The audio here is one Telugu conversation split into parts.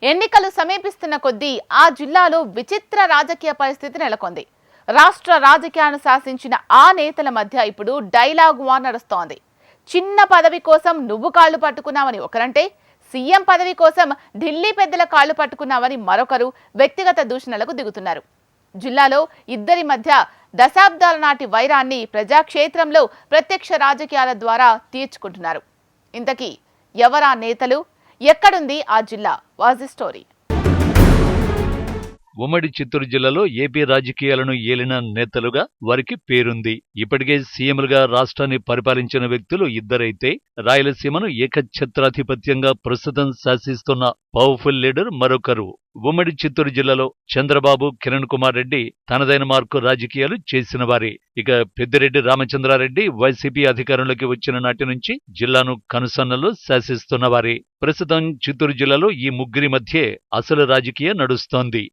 ఎన్నికలు సమీపిస్తున్న కొద్దీ ఆ జిల్లాలో విచిత్ర రాజకీయ పరిస్థితి నెలకొంది. రాష్ట్ర రాజకీయాలను శాసించిన ఆ నేతల మధ్య ఇప్పుడు డైలాగ్ వార్ నడుస్తోంది. చిన్న పదవి కోసం నువ్వు కాళ్ళు పట్టుకున్నావని ఒకరంటే, సీఎం పదవి కోసం ఢిల్లీ పెద్దల కాళ్ళు పట్టుకున్నావని మరొకరు వ్యక్తిగత దూషణలకు దిగుతున్నారు. జిల్లాలో ఇద్దరి మధ్య దశాబ్దాల నాటి వైరాన్ని ప్రజాక్షేత్రంలో ప్రత్యక్ష రాజకీయాల ద్వారా తీర్చుకుంటున్నారు. ఇంతకీ ఎవరా నేతలు, ఎక్కడుంది ఆ జిల్లా? Was the story. ఉమ్మడి చిత్తూరు జిల్లాలో ఏపీ రాజకీయాలను ఏలిన నేతలుగా వారికి పేరుంది. ఇప్పటికే సీఎంలుగా రాష్ట్రాన్ని పరిపాలించిన వ్యక్తులు ఇద్దరైతే, రాయలసీమను ఏకఛత్రాధిపత్యంగా ప్రస్తుతం శాసిస్తున్న పవర్ఫుల్ లీడర్ మరొకరు. ఉమ్మడి చిత్తూరు జిల్లాలో చంద్రబాబు, కిరణ్ కుమార్ రెడ్డి తనదైన మార్కు రాజకీయాలు చేసిన వారే. ఇక పెద్దిరెడ్డి రామచంద్రారెడ్డి వైసీపీ అధికారంలోకి వచ్చిన నాటి నుంచి జిల్లాను కనుసన్నలో శాసిస్తున్నవారే. ప్రస్తుతం చిత్తూరు జిల్లాలో ఈ ముగ్గురి మధ్యే అసలు రాజకీయం నడుస్తోంది.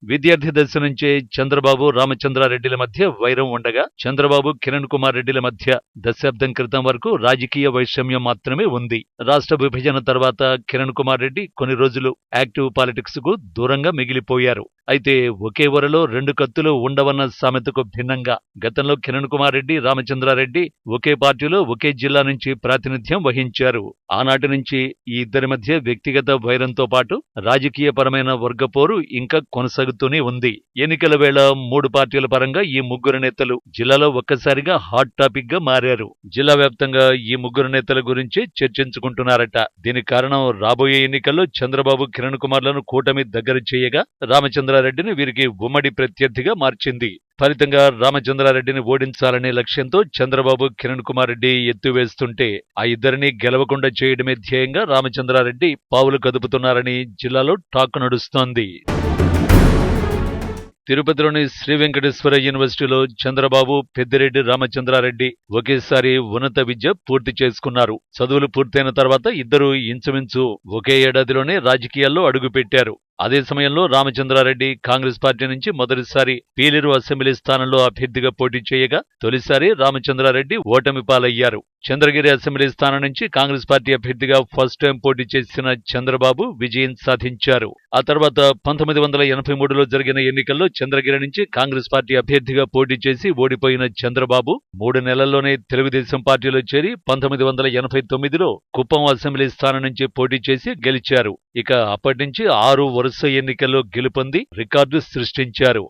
విద్యార్థి దశ నుంచే చంద్రబాబు, రామచంద్రారెడ్డిల మధ్య వైరం ఉండగా, చంద్రబాబు, కిరణ్ కుమార్ రెడ్డిల మధ్య దశాబ్దం క్రితం వరకు రాజకీయ వైషమ్యం మాత్రమే ఉంది. రాష్ట్ర విభజన తర్వాత కిరణ్ కుమార్ రెడ్డి కొన్ని రోజులు యాక్టివ్ పాలిటిక్స్ కు దూరంగా మిగిలిపోయారు. అయితే ఒకే వరలో రెండు కత్తులు ఉండవన్న సామెతకు భిన్నంగా గతంలో కిరణ్ కుమార్ రెడ్డి, రామచంద్రారెడ్డి ఒకే పార్టీలో ఒకే జిల్లా నుంచి ప్రాతినిధ్యం వహించారు. ఆనాటి నుంచి ఈ ఇద్దరి మధ్య వ్యక్తిగత వైరంతో పాటు రాజకీయపరమైన వర్గపోరు ఇంకా కొనసాగుతూనే ఉంది. ఎన్నికల వేళ మూడు పార్టీల పరంగా ఈ ముగ్గురు నేతలు జిల్లాలో ఒక్కసారిగా హాట్ టాపిక్ గా మారారు. జిల్లా వ్యాప్తంగా ఈ ముగ్గురు నేతల గురించి చర్చించుకుంటున్నారట. దీనికి కారణం రాబోయే ఎన్నికల్లో చంద్రబాబు, కిరణ్ కుమార్లను కూటమి దగ్గర చేయగా రామచంద్రారెడ్డిని వీరికి ఉమ్మడి ప్రత్యర్థిగా మార్చింది. ఫలితంగా రామచంద్రారెడ్డిని ఓడించాలనే లక్ష్యంతో చంద్రబాబు, కిరణ్ కుమార్ రెడ్డి ఎత్తువేస్తుంటే, ఆ ఇద్దరిని గెలవకుండా చేయడమే ధ్యేయంగా రామచంద్రారెడ్డి పావులు కదుపుతున్నారని జిల్లాలో టాక్ నడుస్తోంది. తిరుపతిలోని శ్రీ వెంకటేశ్వర యూనివర్సిటీలో చంద్రబాబు, పెద్దిరెడ్డి రామచంద్రారెడ్డి ఒకేసారి ఉన్నత విద్య పూర్తి చేసుకున్నారు. చదువులు పూర్తయిన తర్వాత ఇద్దరు ఇంచుమించు ఒకే ఏడాదిలోనే రాజకీయాల్లో అడుగుపెట్టారు. అదే సమయంలో రామచంద్రారెడ్డి కాంగ్రెస్ పార్టీ నుంచి మొదటిసారి పీలేరు అసెంబ్లీ స్థానంలో అభ్యర్థిగా పోటీ చేయగా, తొలిసారి రామచంద్రారెడ్డి ఓటమి పాలయ్యారు. చంద్రగిరి అసెంబ్లీ స్థానం నుంచి కాంగ్రెస్ పార్టీ అభ్యర్థిగా ఫస్ట్ టైం పోటీ చేసిన చంద్రబాబు విజయం సాధించారు. ఆ తర్వాత 1983లో జరిగిన ఎన్నికల్లో చంద్రగిరి నుంచి కాంగ్రెస్ పార్టీ అభ్యర్థిగా పోటీ చేసి ఓడిపోయిన చంద్రబాబు 3 నెలల్లోనే తెలుగుదేశం పార్టీలో చేరి 1989లో కుప్పం అసెంబ్లీ స్థానం నుంచి పోటీ చేసి గెలిచారు. ఇక అప్పటి నుంచి 6 వరుస ఎన్నికల్లో గెలుపొంది రికార్డు సృష్టించారు.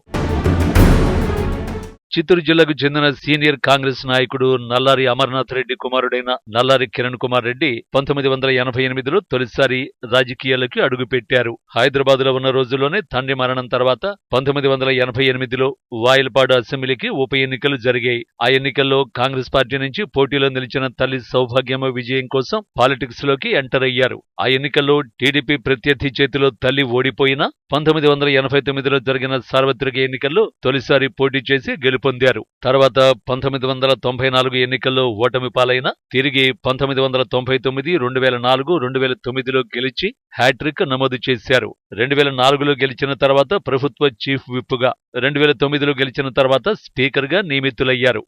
చిత్తూరు జిల్లాకు చెందిన సీనియర్ కాంగ్రెస్ నాయకుడు నల్లారి అమర్నాథ్ రెడ్డి కుమారుడైన నల్లారి కిరణ్ కుమార్ రెడ్డి 1988లో తొలిసారి రాజకీయాలకి అడుగుపెట్టారు. హైదరాబాద్లో ఉన్న రోజుల్లోనే తండ్రి మరణం తర్వాత 1988లో వాయిల్పాడు అసెంబ్లీకి ఉప ఎన్నికలు జరిగాయి. ఆ ఎన్నికల్లో కాంగ్రెస్ పార్టీ నుంచి పోటీలో నిలిచిన తల్లి సౌభాగ్యమ విజయం కోసం పాలిటిక్స్ లోకి ఎంటర్ అయ్యారు. ఆ ఎన్నికల్లో టీడీపీ ప్రత్యర్థి చేతిలో తల్లి ఓడిపోయినా 1989లో జరిగిన సార్వత్రిక ఎన్నికల్లో తొలిసారి పోటీ చేసి గెలుపొందారు. తర్వాత 1994 ఎన్నికల్లో ఓటమి పాలైన తిరిగి 1999, 2004, 2009లో గెలిచి హ్యాట్రిక్ నమోదు చేశారు. 2004లో గెలిచిన తర్వాత ప్రభుత్వ చీఫ్ విప్గా, 2009లో గెలిచిన తర్వాత స్పీకర్గా నియమితులయ్యారు.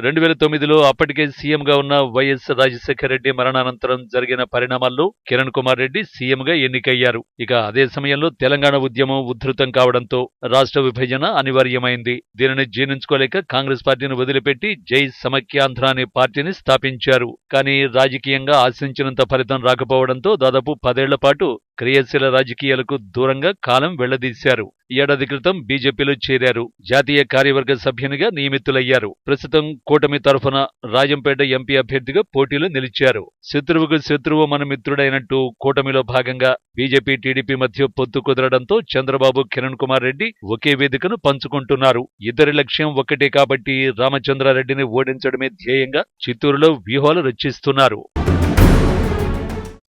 2009లో అప్పటికే సీఎంగా ఉన్న వైఎస్ రాజశేఖర రెడ్డి మరణానంతరం జరిగిన పరిణామాల్లో కిరణ్ కుమార్ రెడ్డి సీఎంగా ఎన్నికయ్యారు. ఇక అదే సమయంలో తెలంగాణ ఉద్యమం ఉధృతం కావడంతో రాష్ట్ర విభజన అనివార్యమైంది. దీనిని జీర్ణించుకోలేక కాంగ్రెస్ పార్టీని వదిలిపెట్టి జై సమైక్యాంధ్ర అనే పార్టీని స్థాపించారు. కానీ రాజకీయంగా ఆశించినంత ఫలితం రాకపోవడంతో దాదాపు 10 ఏళ్ల పాటు క్రియాశీల రాజకీయాలకు దూరంగా కాలం వెళ్లదీశారు. ఏడాది క్రితం బీజేపీలో చేరారు. జాతీయ కార్యవర్గ సభ్యునిగా నియమితులయ్యారు. ప్రస్తుతం కూటమి తరఫున రాజంపేట ఎంపీ అభ్యర్థిగా పోటీలో నిలిచారు. శత్రువుకు శత్రువు మన మిత్రుడైనట్టు కూటమిలో భాగంగా బీజేపీ, టీడీపీ మధ్య పొత్తు కుదరడంతో చంద్రబాబు, కిరణ్ కుమార్ రెడ్డి ఒకే వేదికను పంచుకుంటున్నారు. ఇద్దరి లక్ష్యం ఒక్కటే కాబట్టి రామచంద్రారెడ్డిని ఓడించడమే ధ్యేయంగా చిత్తూరులో వ్యూహాలు రచిస్తున్నారు.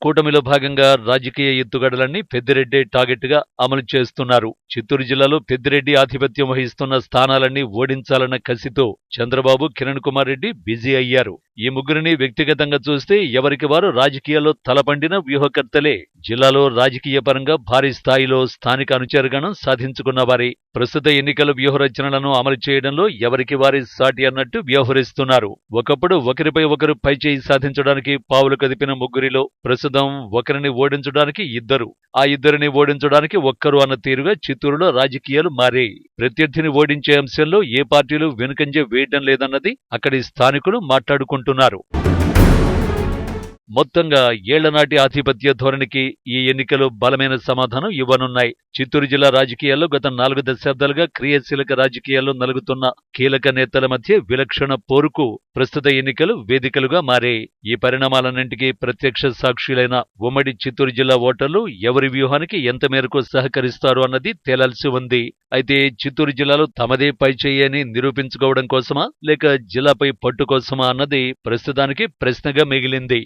కూటమిలో భాగంగా రాజకీయ ఎత్తుగడలన్నీ పెద్దిరెడ్డి టార్గెట్ గా అమలు చేస్తున్నారు. చిత్తూరు జిల్లాలో పెద్దిరెడ్డి ఆధిపత్యం వహిస్తున్న స్థానాలన్నీ ఓడించాలన్న కసితో చంద్రబాబు, కిరణ్ కుమార్ రెడ్డి బిజీ అయ్యారు. ఈ ముగ్గురిని వ్యక్తిగతంగా చూస్తే ఎవరికి వారు రాజకీయాల్లో తలపండిన వ్యూహకర్తలే. జిల్లాలో రాజకీయ పరంగా భారీ స్థాయిలో స్థానిక అనుచరగణం సాధించుకున్నవారే. ప్రస్తుత ఎన్నికల వ్యూహరచనలను అమలు చేయడంలో ఎవరికి వారి సాటి అన్నట్టు వ్యవహరిస్తున్నారు. ఒకప్పుడు ఒకరిపై ఒకరు పైచేయి సాధించడానికి పావులు కదిపిన ముగ్గురిలో ప్రస్తుతం ఒకరిని ఓడించడానికి ఇద్దరు, ఆ ఇద్దరిని ఓడించడానికి ఒక్కరు అన్న తీరుగా చిత్తూరులో రాజకీయాలు మారాయి. ప్రత్యర్థిని ఓడించే అంశంలో ఏ పార్టీలు వెనుకంజ వేయడం లేదన్నది అక్కడి స్థానికులు మాట్లాడుకుంటున్నారు. మొత్తంగా ఏళ్లనాటి ఆధిపత్య ధోరణికి ఈ ఎన్నికలు బలమైన సమాధానం ఇవ్వనున్నాయి. చిత్తూరు జిల్లా రాజకీయాల్లో గత 4 దశాబ్దాలుగా క్రియాశీలక రాజకీయాల్లో నలుగుతున్న కీలక నేతల మధ్య విలక్షణ పోరుకు ప్రస్తుత ఎన్నికలు వేదికలుగా మారాయి. ఈ పరిణామాలన్నింటికీ ప్రత్యక్ష సాక్షులైన ఉమ్మడి చిత్తూరు జిల్లా ఓటర్లు ఎవరి వ్యూహానికి ఎంత మేరకు సహకరిస్తారు అన్నది తేలాల్సి ఉంది. అయితే చిత్తూరు జిల్లాలో తమదే పైచేయి అని నిరూపించుకోవడం కోసమా లేక జిల్లాపై పట్టు కోసమా అన్నది ప్రస్తుతానికి ప్రశ్నగా మిగిలింది.